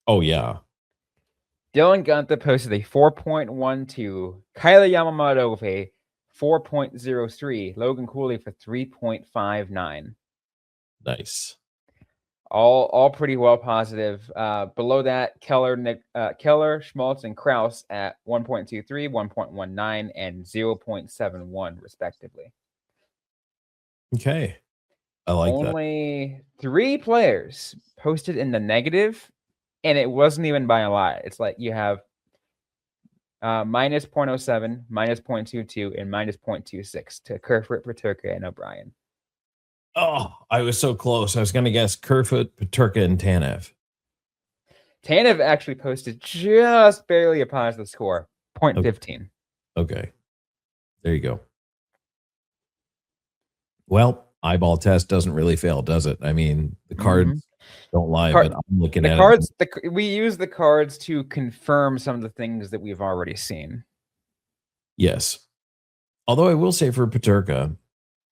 Oh, yeah. Dylan Gunther posted a 4.12. Kyler Yamamoto with a 4.03. Logan Cooley for 3.59. Nice. All pretty well positive. Below that, Keller, Schmaltz, and Krause at 1.23, 1.19, and 0.71, respectively. Okay. I like that. Only 3 players posted in the negative, and it wasn't even by a lot. It's like you have minus 0.07, minus 0.22, and minus 0.26 to Kerfoot, Paterka, and O'Brien. Oh, I was so close. I was going to guess Kerfoot, Paterka, and Tanev. Tanev actually posted just barely a positive score, 0.15. Okay. There you go. Well, eyeball test doesn't really fail, does it? I mean, the cards don't lie, but I'm looking at cards. We use the cards to confirm some of the things that we've already seen. Yes. Although I will say for Paterka,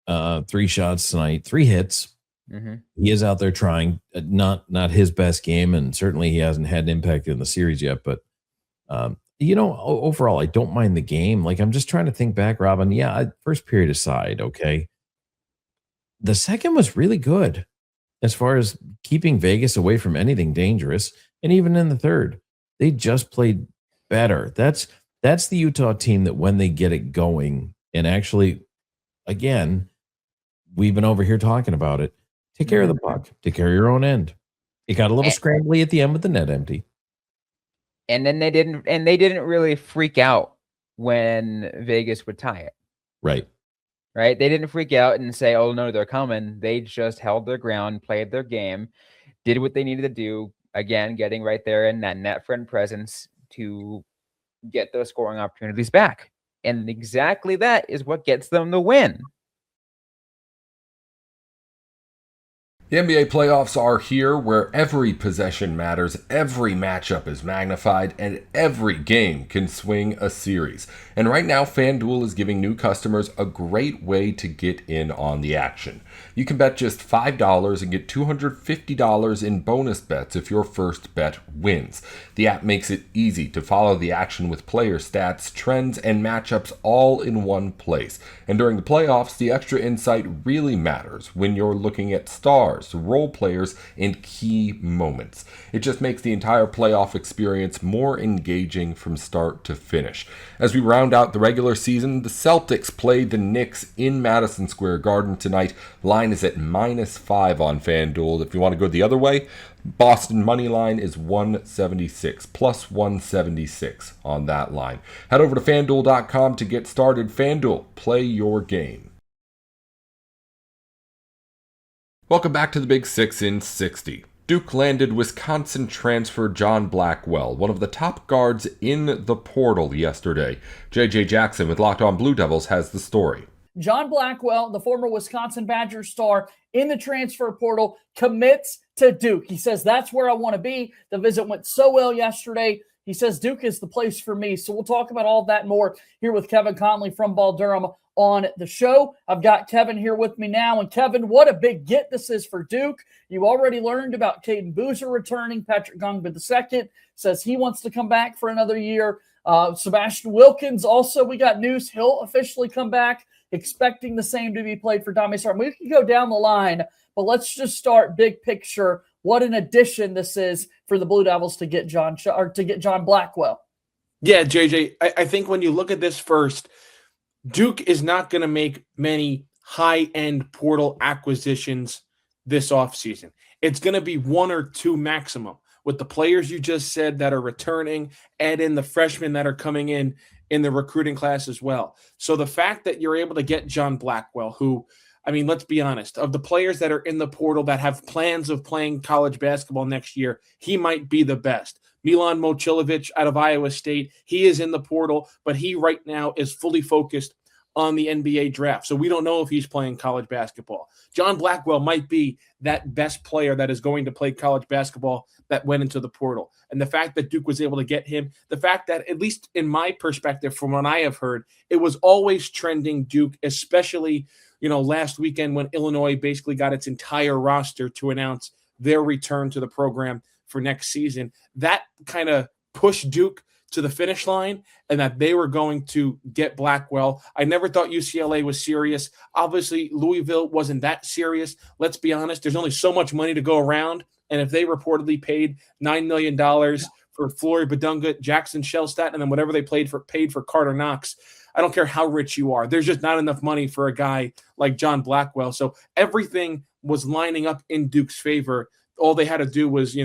3 shots tonight, 3 hits. He is out there trying. Not his best game, and certainly he hasn't had an impact in the series yet. But overall, I don't mind the game. Like, I'm just trying to think back, Robin. Yeah, first period aside, okay. The second was really good as far as keeping Vegas away from anything dangerous, and even in the third, they just played better. That's the Utah team that when they get it going, and actually, again, we've been over here talking about it. Take care of the puck. Take care of your own end. It got a little scrambly at the end with the net empty. And then they didn't really freak out when Vegas would tie it. Right. They didn't freak out and say, "Oh no, they're coming." They just held their ground, played their game, did what they needed to do. Again, getting right there in that net front presence to get those scoring opportunities back. And exactly that is what gets them the win. The NBA playoffs are here, where every possession matters, every matchup is magnified, and every game can swing a series. And right now, FanDuel is giving new customers a great way to get in on the action. You can bet just $5 and get $250 in bonus bets if your first bet wins. The app makes it easy to follow the action with player stats, trends, and matchups all in one place. And during the playoffs, the extra insight really matters when you're looking at stars, role players, and key moments. It just makes the entire playoff experience more engaging from start to finish. As we round out the regular season, the Celtics play the Knicks in Madison Square Garden tonight. Line is at -5 on FanDuel. If you want to go the other way, Boston money line is 176, plus 176 on that line. Head over to FanDuel.com to get started. FanDuel, play your game. Welcome back to the Big Six in 60. Duke landed Wisconsin transfer John Blackwell, one of the top guards in the portal yesterday. JJ Jackson with Locked On Blue Devils has the story. John Blackwell, the former Wisconsin Badgers star in the transfer portal, commits to Duke. He says, "That's where I want to be." The visit went so well yesterday. He says, "Duke is the place for me." So we'll talk about all that and more here with Kevin Conley from Ball Durham on the show. I've got Kevin here with me now. And Kevin, what a big get this is for Duke. You already learned about Caden Boozer returning. Patrick Gungman II says he wants to come back for another year. Sebastian Wilkins also, we got news. He'll officially come back, expecting the same to be played for Dami Sarr. We can go down the line, but let's just start big picture. What an addition this is for the Blue Devils to get John Blackwell. Yeah, JJ, I think when you look at this first, Duke is not going to make many high-end portal acquisitions this offseason. It's going to be 1 or 2 maximum. With the players you just said that are returning, add in the freshmen that are coming in the recruiting class as well. So the fact that you're able to get John Blackwell, who, I mean, let's be honest, of the players that are in the portal that have plans of playing college basketball next year, he might be the best. Milan Mocilovic out of Iowa State, he is in the portal, but he right now is fully focused on the NBA draft. So we don't know if he's playing college basketball. John Blackwell might be that best player that is going to play college basketball that went into the portal. And the fact that Duke was able to get him, the fact that, at least in my perspective, from what I have heard, it was always trending Duke, especially, last weekend when Illinois basically got its entire roster to announce their return to the program for next season. That kind of pushed Duke to the finish line, and that they were going to get Blackwell. I never thought UCLA was serious. Obviously, Louisville wasn't that serious. Let's be honest. There's only so much money to go around, and if they reportedly paid $9 million for Flory Badunga, Jackson Shellstat, and then whatever they paid for Carter Knox, I don't care how rich you are. There's just not enough money for a guy like John Blackwell. So everything was lining up in Duke's favor. All they had to do was,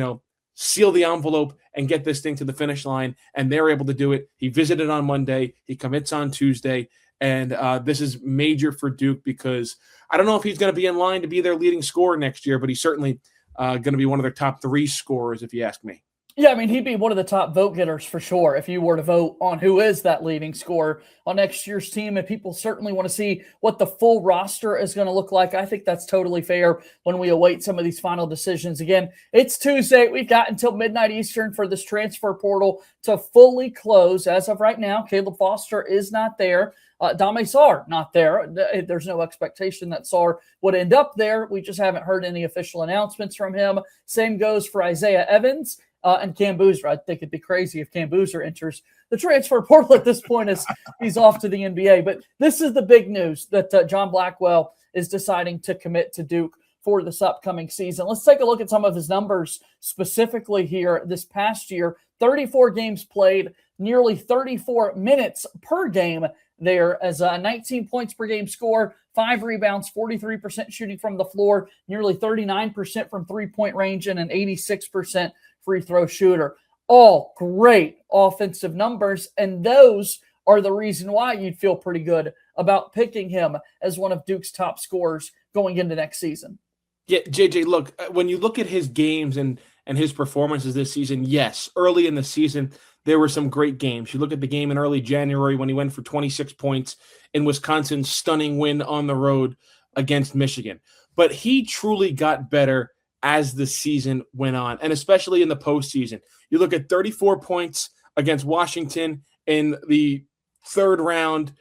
seal the envelope, and get this thing to the finish line. And they're able to do it. He visited on Monday. He commits on Tuesday. And this is major for Duke because I don't know if he's going to be in line to be their leading scorer next year, but he's certainly going to be one of their top 3 scorers, if you ask me. Yeah, I mean, he'd be one of the top vote getters for sure if you were to vote on who is that leading scorer on next year's team. And people certainly want to see what the full roster is going to look like. I think that's totally fair when we await some of these final decisions. Again, it's Tuesday. We've got until midnight Eastern for this transfer portal to fully close. As of right now, Caleb Foster is not there. Dame Sarr, not there. There's no expectation that Sarr would end up there. We just haven't heard any official announcements from him. Same goes for Isaiah Evans. And Cam Boozer. I think it'd be crazy if Cam Boozer enters the transfer portal at this point as he's off to the NBA. But this is the big news that John Blackwell is deciding to commit to Duke for this upcoming season. Let's take a look at some of his numbers specifically here this past year. 34 games played, nearly 34 minutes per game there as a 19 points per game score, 5 rebounds, 43% shooting from the floor, nearly 39% from three-point range, and an 86% free throw shooter. All great offensive numbers, and those are the reason why you'd feel pretty good about picking him as one of Duke's top scorers going into next season. Yeah, JJ, look, when you look at his games and his performances this season, yes, early in the season, there were some great games. You look at the game in early January when he went for 26 points in Wisconsin's stunning win on the road against Michigan. But he truly got better as the season went on, and especially in the postseason. You look at 34 points against Washington in the third round,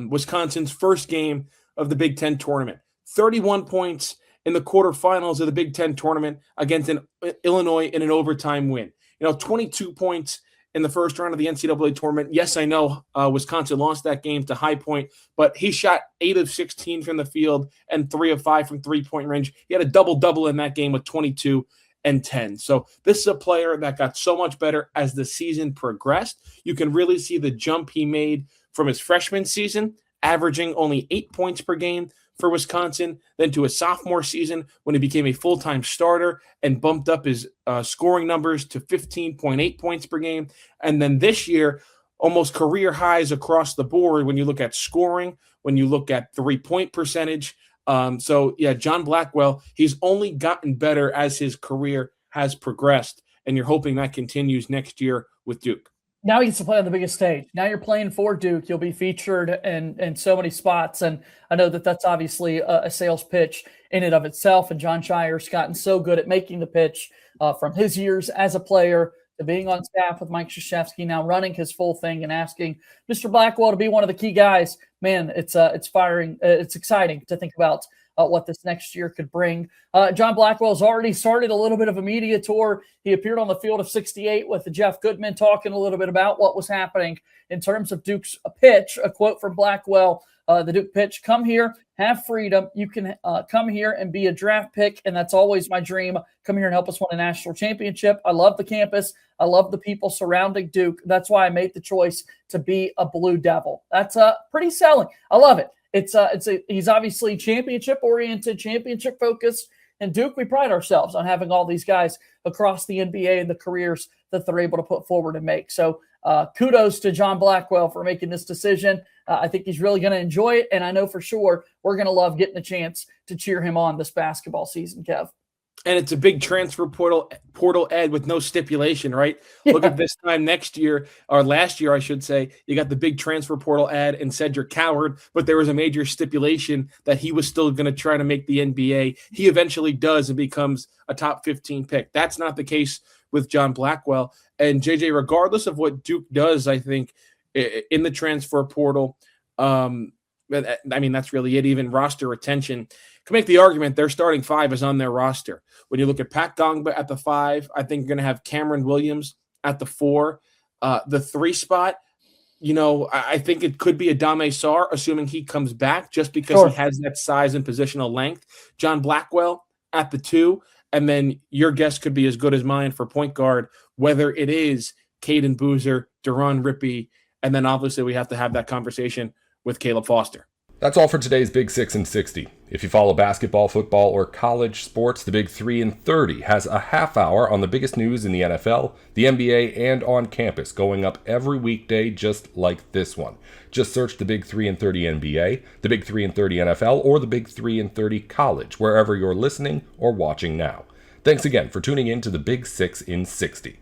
Wisconsin's first game of the Big Ten tournament. 31 points in the quarterfinals of the Big Ten tournament against Illinois in an overtime win. 22 points in the first round of the NCAA tournament. Yes, I know Wisconsin lost that game to High Point, but he shot 8 of 16 from the field and 3 of 5 from three-point range. He had a double-double in that game with 22 and 10. So this is a player that got so much better as the season progressed. You can really see the jump he made from his freshman season, averaging only 8 points per game for Wisconsin, then to his sophomore season when he became a full-time starter and bumped up his scoring numbers to 15.8 points per game. And then this year, almost career highs across the board when you look at scoring, when you look at three-point percentage. So, yeah, John Blackwell, he's only gotten better as his career has progressed, and you're hoping that continues next year with Duke. Now he gets to play on the biggest stage. Now you're playing for Duke. You'll be featured in so many spots. And I know that that's obviously a sales pitch in and of itself. And John Shire's gotten so good at making the pitch from his years as a player to being on staff with Mike Krzyzewski, now running his full thing and asking Mr. Blackwell to be one of the key guys. Man, it's firing. It's exciting to think about what this next year could bring. John Blackwell's already started a little bit of a media tour. He appeared on the Field of 68 with Jeff Goodman talking a little bit about what was happening in terms of Duke's pitch. A quote from Blackwell, the Duke pitch: "Come here, have freedom. You can come here and be a draft pick, and that's always my dream. Come here and help us win a national championship. I love the campus. I love the people surrounding Duke. That's why I made the choice to be a Blue Devil." That's pretty selling. I love it. He's obviously championship-oriented, championship-focused. And Duke, we pride ourselves on having all these guys across the NBA and the careers that they're able to put forward and make. So kudos to John Blackwell for making this decision. I think he's really going to enjoy it, and I know for sure we're going to love getting a chance to cheer him on this basketball season, Kev. And it's a big transfer portal ad with no stipulation, right? Yeah. Look at this time next year, or last year, I should say, you got the big transfer portal ad and said you're coward, but there was a major stipulation that he was still going to try to make the NBA. He eventually does and becomes a top 15 pick. That's not the case with John Blackwell. And JJ, regardless of what Duke does, I think in the transfer portal, I mean, that's really it. Even roster retention, can make the argument their starting 5 is on their roster. When you look at Pat Gongba at the 5, I think you're going to have Cameron Williams at the 4. The 3 spot, I think it could be a Dame Sarr, assuming he comes back, just because he has that size and positional length. John Blackwell at the 2, and then your guess could be as good as mine for point guard, whether it is Caden Boozer, Deron Rippey, and then obviously we have to have that conversation with Caleb Foster. That's all for today's Big 6 in 60. If you follow basketball, football, or college sports, the Big 3 in 30 has a half hour on the biggest news in the NFL, the NBA, and on campus, going up every weekday just like this one. Just search the Big 3 in 30 NBA, the Big 3 in 30 NFL, or the Big 3 in 30 college, wherever you're listening or watching now. Thanks again for tuning in to the Big 6 in 60.